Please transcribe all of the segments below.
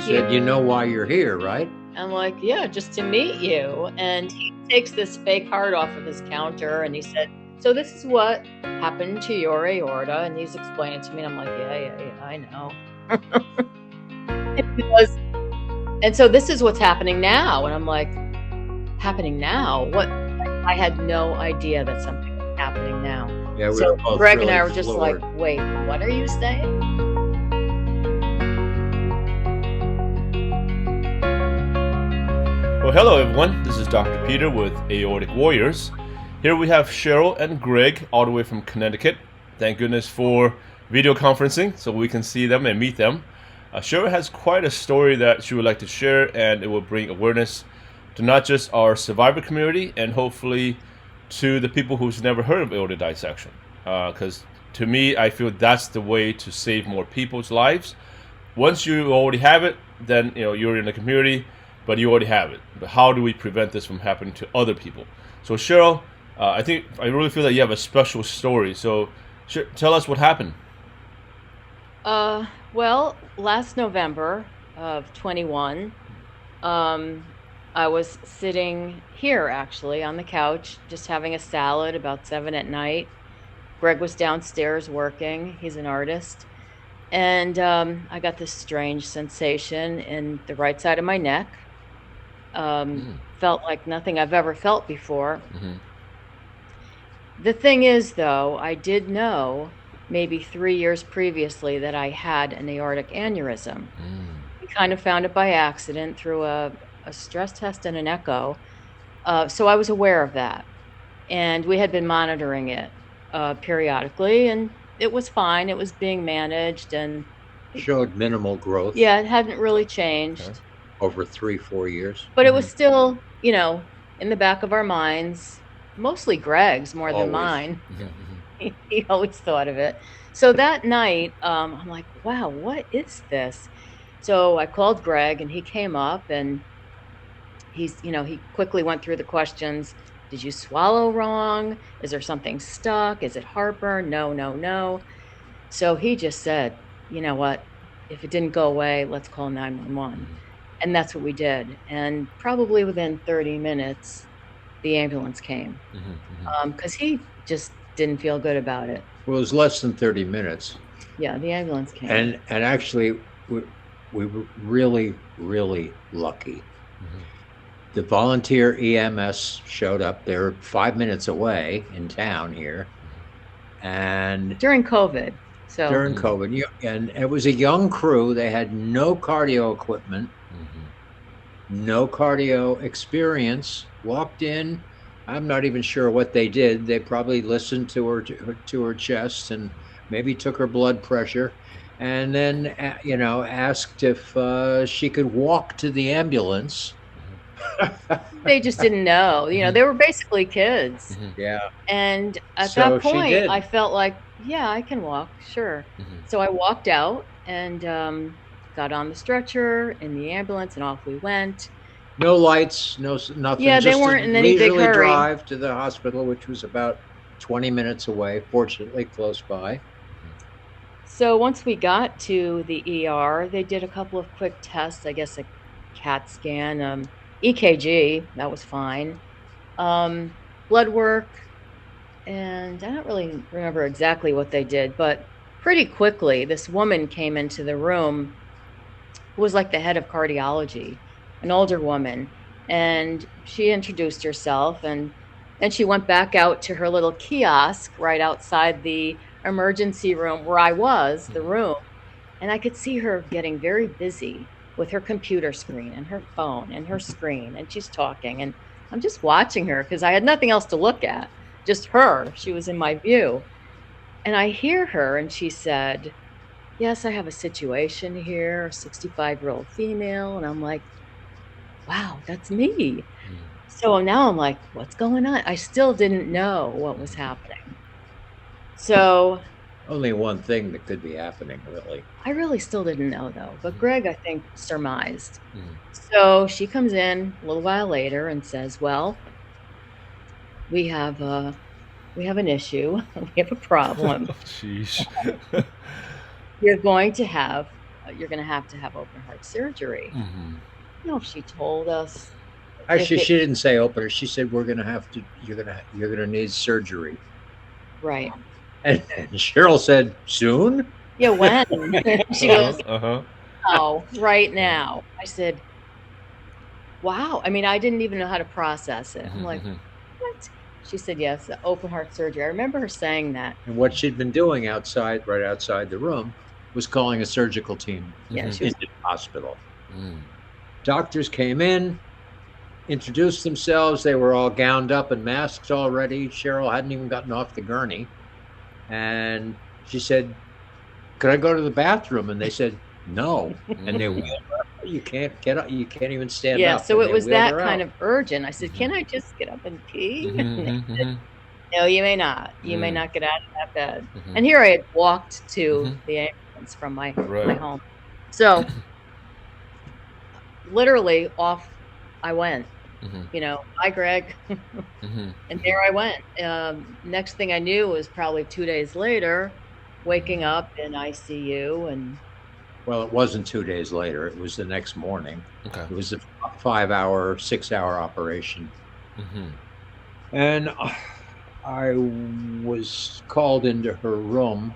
He said, you know why you're here, right? I'm like, yeah, just to meet you. And he takes this fake heart off of his counter and he said, so this is what happened to your aorta. And he's explaining to me. And I'm like, yeah, I know. And so this is what's happening now. And I'm like, happening now? What? I had no idea that something was happening now. Yeah, so Greg really and I were just floored. like, wait, what are you saying? Well, hello everyone. This is Dr. Peter with Aortic Warriors. Here we have Cheryl and Greg all the way from Connecticut. Thank goodness for video conferencing so we can see them and meet them. Cheryl has quite a story that she would like to share, and it will bring awareness to not just our survivor community and hopefully to the people who's never heard of aortic dissection. Because to me, I feel that's the way to save more people's lives. Once you already have it, then you're in the community, but you already have it. But how do we prevent this from happening to other people? So Cheryl, I really feel that you have a special story. So tell us what happened. Well, last November of 21, I was sitting here actually on the couch, just having a salad about 7 at night. Greg was downstairs working. He's an artist. And I got this strange sensation in the right side of my neck. Felt like nothing I've ever felt before. Mm-hmm. The thing is, though, I did know maybe 3 years previously that I had an aortic aneurysm. We kind of found it by accident through a stress test and an echo. So I was aware of that. And we had been monitoring it periodically, and it was fine. It was being managed and showed minimal growth. Yeah, it hadn't really changed. Okay. Over 3-4 years. But it was still, in the back of our minds, mostly Greg's more than mine. Mm-hmm. He always thought of it. So that night, I'm like, wow, what is this? So I called Greg and he came up and he quickly went through the questions. Did you swallow wrong? Is there something stuck? Is it heartburn? No. So he just said, you know what? If it didn't go away, let's call 911. And that's what we did. And probably within 30 minutes, the ambulance came. Because he just didn't feel good about it. Well, it was less than 30 minutes. Yeah, the ambulance came. And actually, we were really, really lucky. The volunteer EMS showed up. They were 5 minutes away in town here. And during COVID. During COVID. And it was a young crew. They had no cardio equipment, no cardio experience. Walked in. I'm not even sure what they did. They probably listened to her chest and maybe took her blood pressure, and then asked if she could walk to the ambulance. They just didn't know. They were basically kids. Yeah. And at that point, I felt like, yeah, I can walk, sure. So I walked out and got on the stretcher in the ambulance, and off we went. No lights, nothing. Yeah, they weren't in any big hurry. Drive to the hospital, which was about 20 minutes away, fortunately close by. So once we got to the ER, they did a couple of quick tests, I guess a CAT scan, EKG, that was fine, blood work, and I don't really remember exactly what they did, but pretty quickly this woman came into the room who was like the head of cardiology, an older woman, and she introduced herself, and then she went back out to her little kiosk right outside the emergency room where I was, the room, and I could see her getting very busy with her computer screen and her phone and her screen, and she's talking, and I'm just watching her because I had nothing else to look at, just her. She was in my view, and I hear her, and she said, yes, I have a situation here, a 65-year-old female, and I'm like, wow, that's me. So now I'm like, what's going on? I still didn't know what was happening. So only one thing that could be happening, really. I really still didn't know, though. But Greg, I think, surmised. So she comes in a little while later and says, well, we have an issue. We have a problem. Jeez. You're going to have you're going to have open heart surgery. Mm-hmm. You know, she told us. Actually, she didn't say open. She said we're going to have to. You're going to need surgery. Right. And Cheryl said, soon? Yeah, when? She goes, Uh-huh. oh, right now. I said, wow. I mean, I didn't even know how to process it. I'm like, what? She said, yes, open heart surgery. I remember her saying that. And what she'd been doing right outside the room, was calling a surgical team Yeah, she was. into the hospital. Doctors came in, introduced themselves. They were all gowned up in masks already. Cheryl hadn't even gotten off the gurney. And she said, could I go to the bathroom? And they said, no. And they wheeled her. You can't get up. You can't even stand up. Yeah, so And it was they wheeled that her kind out. of urgent. I said, can I just get up and pee? And they said, no, you may not. You may not get out of that bed. And here I had walked to the ambulance from my home. So literally off I went. You know, hi, Greg. And there I went. Next thing I knew was probably 2 days later, waking up in ICU. And well, it wasn't 2 days later. It was the next morning. Okay. It was a 5-hour, 6-hour operation. And I was called into her room.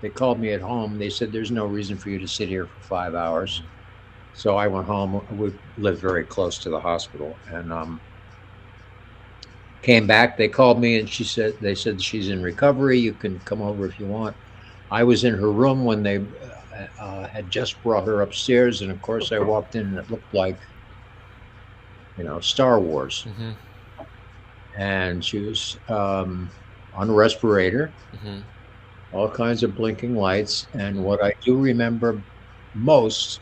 They called me at home. They said, there's no reason for you to sit here for 5 hours. So I went home. We lived very close to the hospital, and came back. They called me, and they said she's in recovery. You can come over if you want. I was in her room when they had just brought her upstairs, and of course I walked in, and it looked like, you know, Star Wars. And she was on a respirator, all kinds of blinking lights. And what I do remember most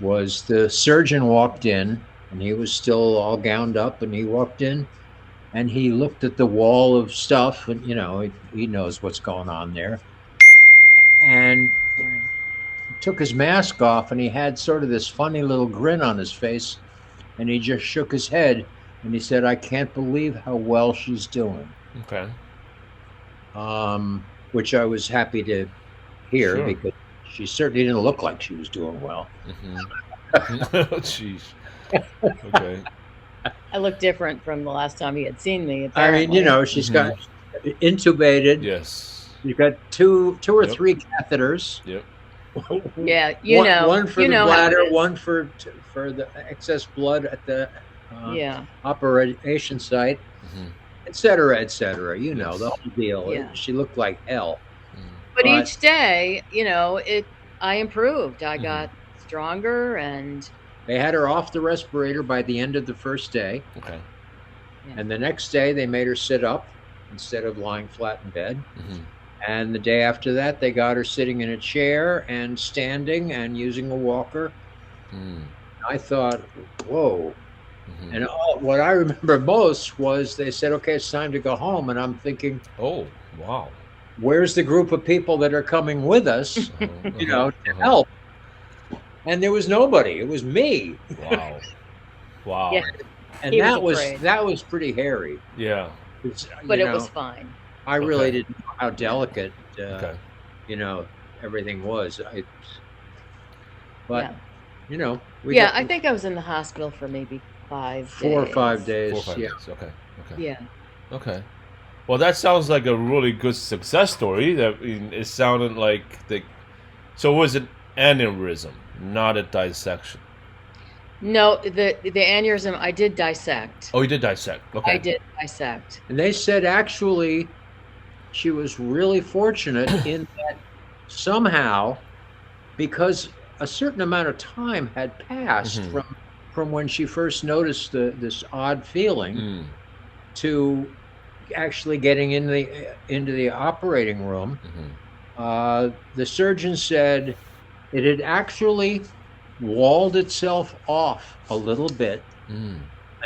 was the surgeon walked in, and he was still all gowned up, and he walked in and he looked at the wall of stuff, and, you know, he knows what's going on there, and took his mask off, and he had sort of this funny little grin on his face, and he just shook his head, and he said, I can't believe how well she's doing. Okay. Which I was happy to hear, because she certainly didn't look like she was doing well. Oh, jeez. Okay. I look different from the last time he had seen me. Apparently. I mean, you know, she's got intubated. Yes. You've got two or three catheters. Yep. Yeah, you know, one for the bladder, one for the excess blood at the operation site, et cetera, you know, the whole deal. Yeah. She looked like hell. But each day, you know, I improved. I got stronger, and they had her off the respirator by the end of the first day. Okay. And the next day they made her sit up instead of lying flat in bed. And the day after that, they got her sitting in a chair and standing and using a walker. I thought, whoa. And what I remember most was they said, okay, it's time to go home. And I'm thinking, oh, wow. Where's the group of people that are coming with us, you know, to help? And there was nobody. It was me. Wow. Wow. Yeah. And that was pretty hairy. Yeah. But it was fine. I really didn't know how delicate, you know, everything was. You know. I think I was in the hospital for maybe 4 or 5 days. 4 or 5 days. Okay. Yeah. Okay. Well, that sounds like a really good success story. It sounded like so was it aneurysm, not a dissection? No, the aneurysm I did dissect. Oh, you did dissect. Okay. I did dissect. And they said actually she was really fortunate in that somehow, because a certain amount of time had passed from when she first noticed this odd feeling to actually getting into the operating room. The surgeon said it had actually walled itself off a little bit,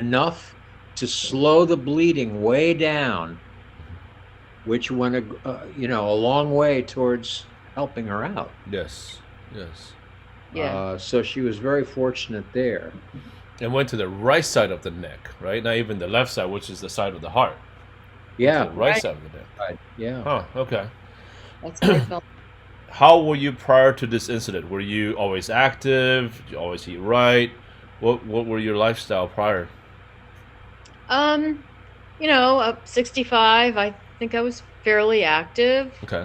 enough to slow the bleeding way down, which went a long way towards helping her out. Yes. Yeah. So she was very fortunate there. And went to the right side of the neck, right? Not even the left side, which is the side of the heart. Yeah. The right side of the neck. Right. Yeah. Huh. Okay. That's what I felt. how were you prior to this incident? Were you always active? Did you always eat right? What were your lifestyle prior? You know, up 65, I think I was fairly active. Okay.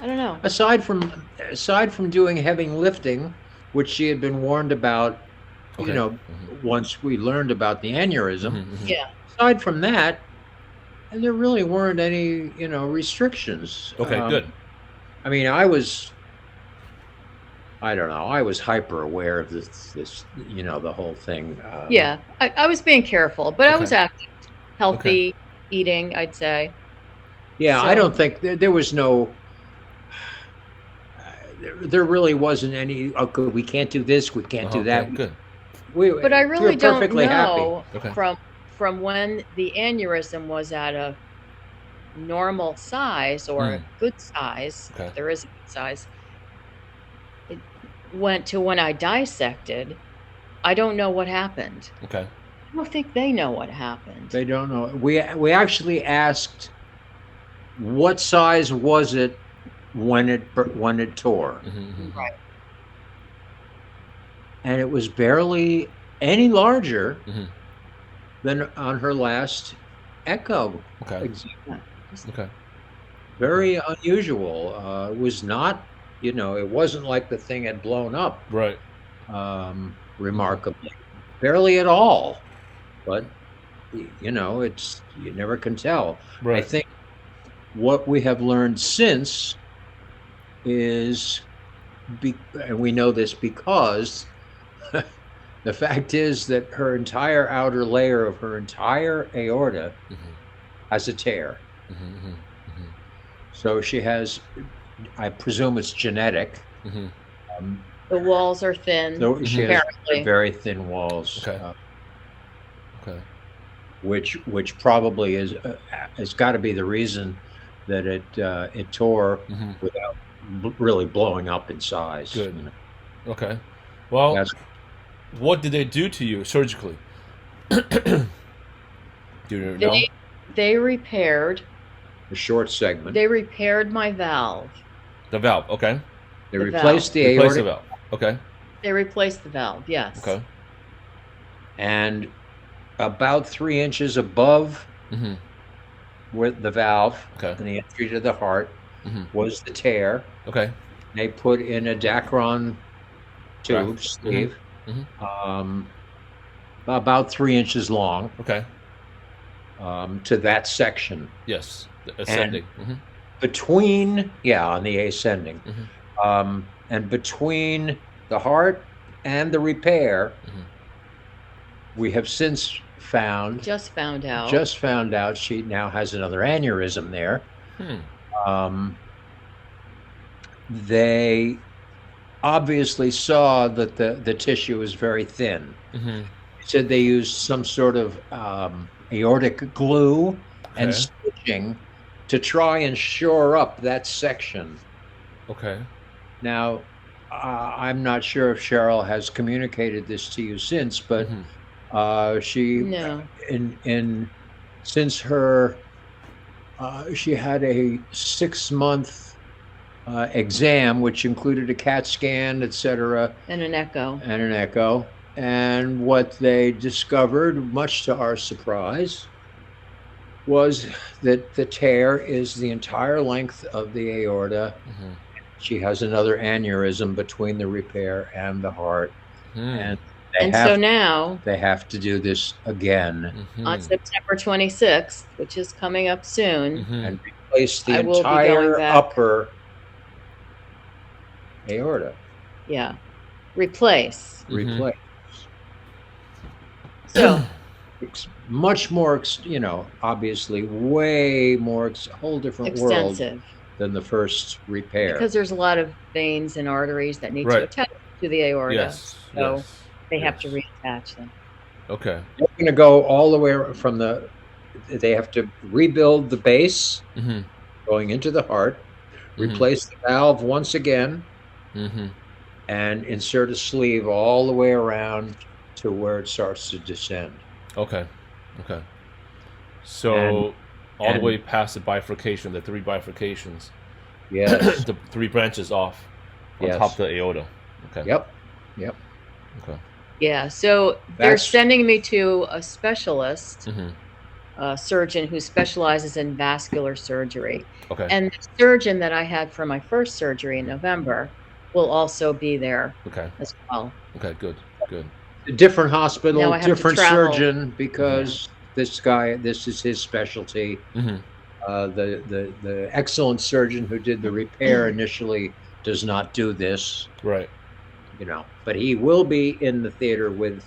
I don't know. Aside from doing heavy lifting, which she had been warned about, Okay. once we learned about the aneurysm. Yeah. Aside from that, and there really weren't any, restrictions. Okay, good. I mean, I was hyper aware of this, the whole thing. Yeah, I was being careful, but I was Okay. active, healthy eating, I'd say. Yeah, I So- don't think there was no. There really wasn't any. Okay, we can't do this. We can't do that. Okay, good. But I really we're don't perfectly know Okay. from when the aneurysm was at a normal size or a good size, Okay. if there is a good size. It went to when I dissected. I don't know what happened. Okay. I don't think they know what happened. They don't know. We actually asked, what size was it when it tore, Right. and it was barely any larger Mhm. than on her last echo. Okay. exam. Okay. Very unusual. It was not, it wasn't like the thing had blown up. Right. Remarkably, barely at all. But it's, you never can tell. Right. I think what we have learned since is, and we know this because the fact is that her entire outer layer of her entire aorta has a tear. So she has, I presume it's genetic. The walls are thin, So she has apparently. very thin walls. Okay. Okay. Which probably has got to be the reason that it tore without really blowing up in size. Good. Okay. Well, That's, what did they do to you surgically? Do you know? They repaired. the short segment. They repaired my valve. The valve. Okay. They the replaced the Replace the aortic, valve. Okay. They replaced the valve. Yes. Okay. and about 3 inches above Mm-hmm. where the valve Okay. and the entry to the heart Mm-hmm. was the tear. Okay. They put in a Dacron tube Right. sleeve, Mhm. about 3 inches long, Okay. to that section. Yes. The ascending. Between, on the ascending, and between the heart and the repair, we have since Just found out. found out she now has another aneurysm there. They obviously saw that the tissue is very thin. Said they used some sort of aortic glue and Okay. stitching to try and shore up that section. Okay. Now, I'm not sure if Cheryl has communicated this to you since, but she No. since her she had a 6-month exam, which included a CAT scan, etc., And an echo. and an echo. And what they discovered, much to our surprise, was that the tear is the entire length of the aorta. She has another aneurysm between the repair and the heart, and And so now, they have to do this again on September 26th, which is coming up soon, and replace the I will be going entire back. upper aorta. yeah, replace. Replace. So, It's much more, obviously way more, whole different world extensive. than the first repair. Because there's a lot of veins and arteries that need to Right. attach to the aorta. Yes. So Yes. they have to Yes. reattach them. Okay. They're going to go all the way from they have to rebuild the base going into the heart, replace the valve once again, and insert a sleeve all the way around to where it starts to descend. Okay. Okay. So all the and- way past the bifurcation, the 3 bifurcations, Yes. The 3 branches off on Yes. top of the aorta. Okay. Yep. Yep. Okay. Yeah. So they're sending me to a specialist, a surgeon who specializes in vascular surgery. Okay. And the surgeon that I had for my first surgery in November will also be there Okay. as well. Okay. Good. Good. A different Now hospital, I have to different travel. surgeon, because this guy, this is his specialty. Mm-hmm. The excellent surgeon who did the repair initially does not do this, Right. but he will be in the theater with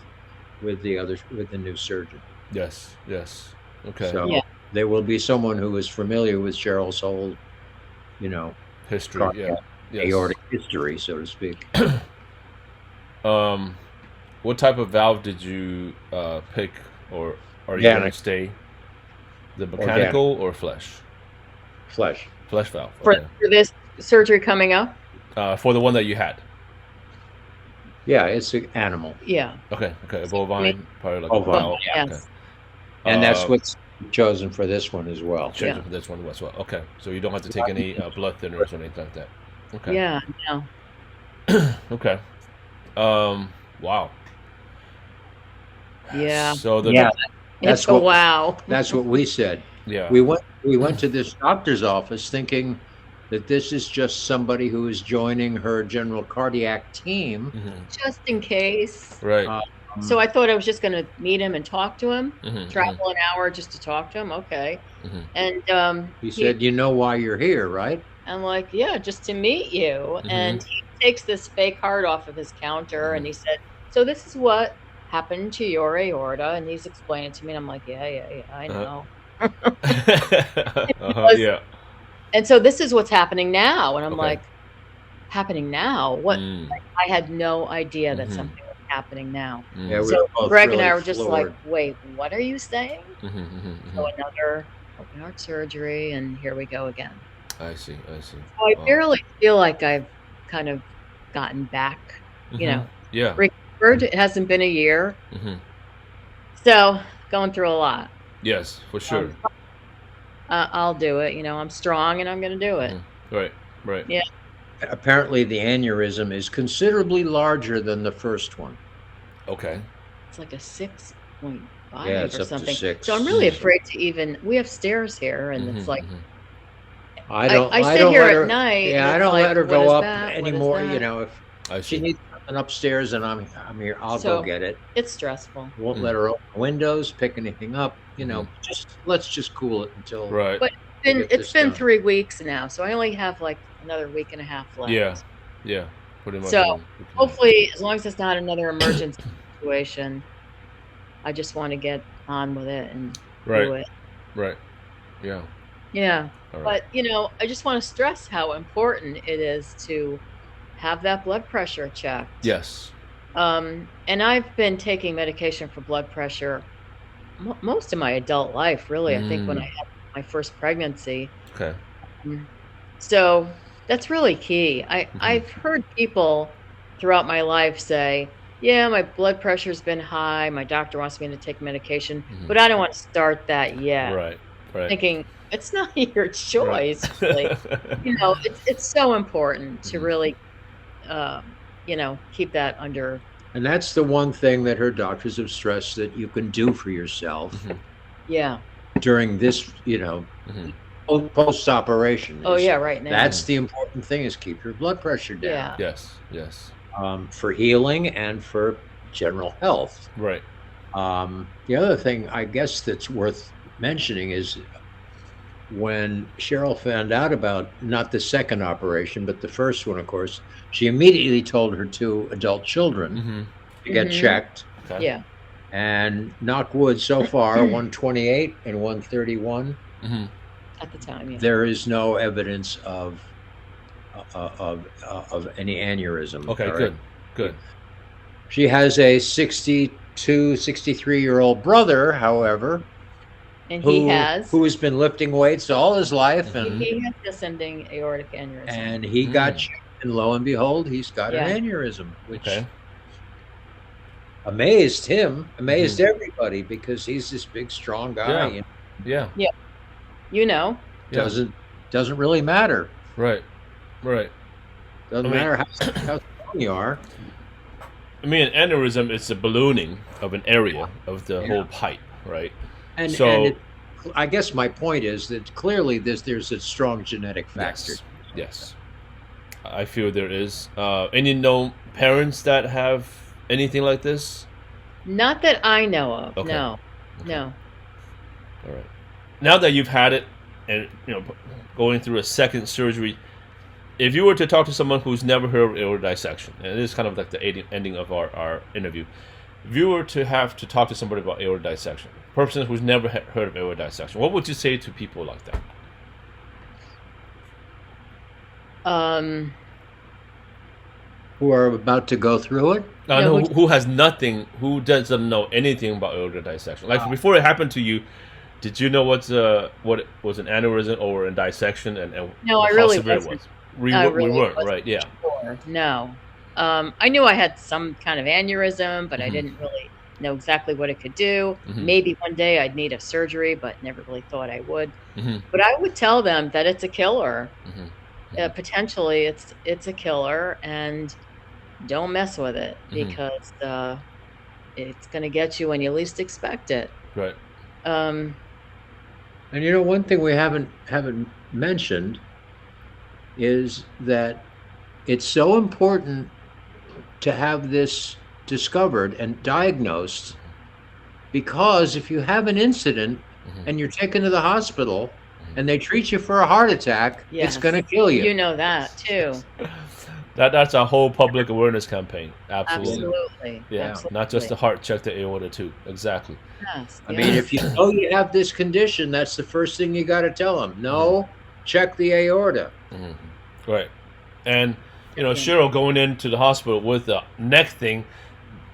the new surgeon. Yes. Yes. Okay. So Yeah. there will be someone who is familiar with Cheryl's whole, History. cardiac, Yeah. Yes. aortic history, so to speak. What type of valve did you pick, or are you going to stay? The mechanical or flesh? Flesh. Flesh valve. For Okay. this surgery coming up? For the one that you had. Yeah, it's an animal. Yeah. Okay. Okay. A bovine, probably like Bovine, a valve. yes. Okay. And that's what's chosen for this one as well. Chosen for this one as well. Okay. So you don't have to take any blood thinners or anything like that. Okay. Yeah. No. Okay. Wow. Yeah. So the That's It's a what wow. that's what we said. yeah. We went to this doctor's office thinking that this is just somebody who is joining her general cardiac team. Just in case. Right. So I thought I was just going to meet him and talk to him. Mhm, Travel an hour just to talk to him. Okay. Mhm. And He said, "You know why you're here, right?" I'm like, yeah, just to meet you. And he takes this fake heart off of his counter and he said, so this is what happened to your aorta. And he's explaining to me. And I'm like, yeah, I know. Yeah. And so this is what's happening now. And I'm Okay. like, happening now? What? Mm. I had no idea that something was happening now. Yeah, we So were both Greg and really I were just like, floored. wait, what are you saying? Mhm. So another open heart surgery, and here we go again. I see. So I Wow. barely feel like I've kind of gotten back, Yeah. recovered. It hasn't been a year. So going through a lot. Yes, for sure. I'll do it. I'm strong and I'm going to do it. Right. Yeah. Apparently, the aneurysm is considerably larger than the first one. Okay. It's like a 6.5 Yeah, it's or up to something. 6. So I'm really afraid to even. We have stairs here, and it's like I don't. I sit don't here let at her, night. Yeah, and I it's don't like, let her what go is up that? What is anymore. that? If she needs something upstairs and I'm here, I'll go get it. It's stressful. Won't let her open windows, pick anything up. Let's just cool it until. Right. But it's been 3 weeks now, so I only have like another week and a half left. Yeah. Pretty much. So hopefully, as long as it's not another emergency situation, I just want to get on with it and do it. Right. Yeah. Yeah. All right. But I just want to stress how important it is to have that blood pressure checked. Yes. And I've been taking medication for blood pressure most of my adult life, really. I think when I had my first pregnancy. Okay. So that's really key. I've heard people throughout my life say, yeah, my blood pressure's been high. My doctor wants me to take medication, but I don't want to start that yet. Right. Thinking it's not your choice. Really. It's so important to really, keep that under. And that's the one thing that her doctors have stressed that you can do for yourself. Yeah. During this, post-operation. Oh yeah, right now. That's the important thing: is keep your blood pressure down. Yeah. Yes. For healing and for general health. Right. The other thing I guess that's worth mentioning is when Cheryl found out about not the second operation, but the first one, of course, she immediately told her 2 adult children to get checked. Okay. Yeah. And knock wood, so far, 128 and 131. At the time, yeah. There is no evidence of any aneurysm. Okay, good. She has a 62, 63-year-old brother, however, And who has been lifting weights all his life, and he has descending aortic aneurysm. and he got checked, and lo and behold, he's got an aneurysm, which amazed him, amazed everybody, because he's this big, strong guy. Yeah. Doesn't Doesn't really matter. Right. Right. Doesn't matter how strong you are. I mean, an aneurysm is a ballooning of an area of the whole pipe, right? And So, I guess my point is that clearly there's a strong genetic factor. yes, I feel there is. Any known parents that have anything like this? Not that I know of. Okay. No. Okay. No. All right. Now that you've had it, and going through a second surgery, if you were to talk to someone who's never heard of aortic dissection, and this is kind of like the ending of our interview, if you were to have to talk to somebody about aortic dissection, a person who's never heard of aortic dissection, what would you say to people like that? Who are about to go through it? No, who has nothing, who doesn't know anything about aortic dissection. Like before it happened to you, did you know what was an aneurysm or a dissection, and no, I how really severe wasn't. it was? We weren't, right? Yeah. Sure. No. I knew I had some kind of aneurysm, but I didn't really know exactly what it could do. Maybe one day I'd need a surgery, but never really thought I would. But I would tell them that it's a killer. Potentially, it's a killer, and don't mess with it because it's going to get you when you least expect it. Right. And one thing we haven't mentioned is that it's so important to have this discovered and diagnosed, because if you have an incident and you're taken to the hospital and they treat you for a heart attack, it's going to kill you. You know that too. That's a whole public awareness campaign. Absolutely. Yeah. Absolutely. Not just the heart, check the aorta too. Exactly. Yes. I mean, if you know you have this condition, that's the first thing you got to tell them. No, check the aorta. Right. And Cheryl going into the hospital with the neck thing.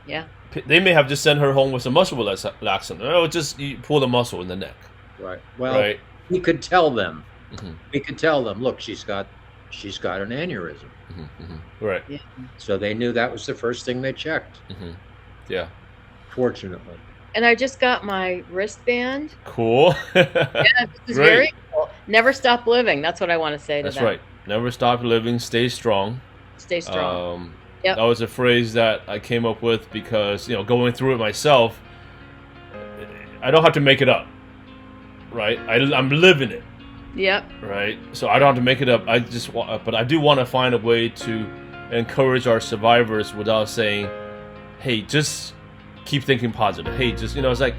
Yeah. They may have just sent her home with some muscle relaxant. Oh, just you pull the muscle in the neck. Right. Well, we could tell them. We could tell them, look, she's got an aneurysm. Right. Yeah. So they knew that was the first thing they checked. Yeah. Fortunately. And I just got my wristband. Cool. Yeah, this is very cool. Never stop living. That's what I want to say to them. That's right. Never stop living. Stay strong. Stay strong. That was a phrase that I came up with because, going through it myself, I don't have to make it up. Right? I'm living it. Yep. Right? So I don't have to make it up. But I do want to find a way to encourage our survivors without saying, hey, just keep thinking positive. Hey, just, it's like,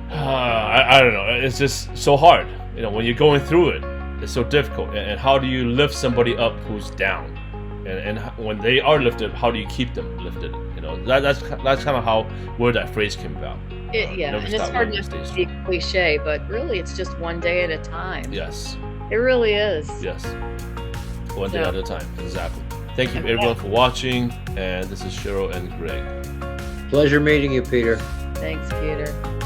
I don't know. It's just so hard. When you're going through it, it's so difficult. And how do you lift somebody up who's down? And when they are lifted, how do you keep them lifted? That's kind of where that phrase came about. And it's hard not to be cliche, but really it's just one day at a time. Yes. It really is. Yes. One day at a time. Exactly. Thank you everyone for watching. And this is Cheryl and Greg. Pleasure meeting you, Peter. Thanks, Peter.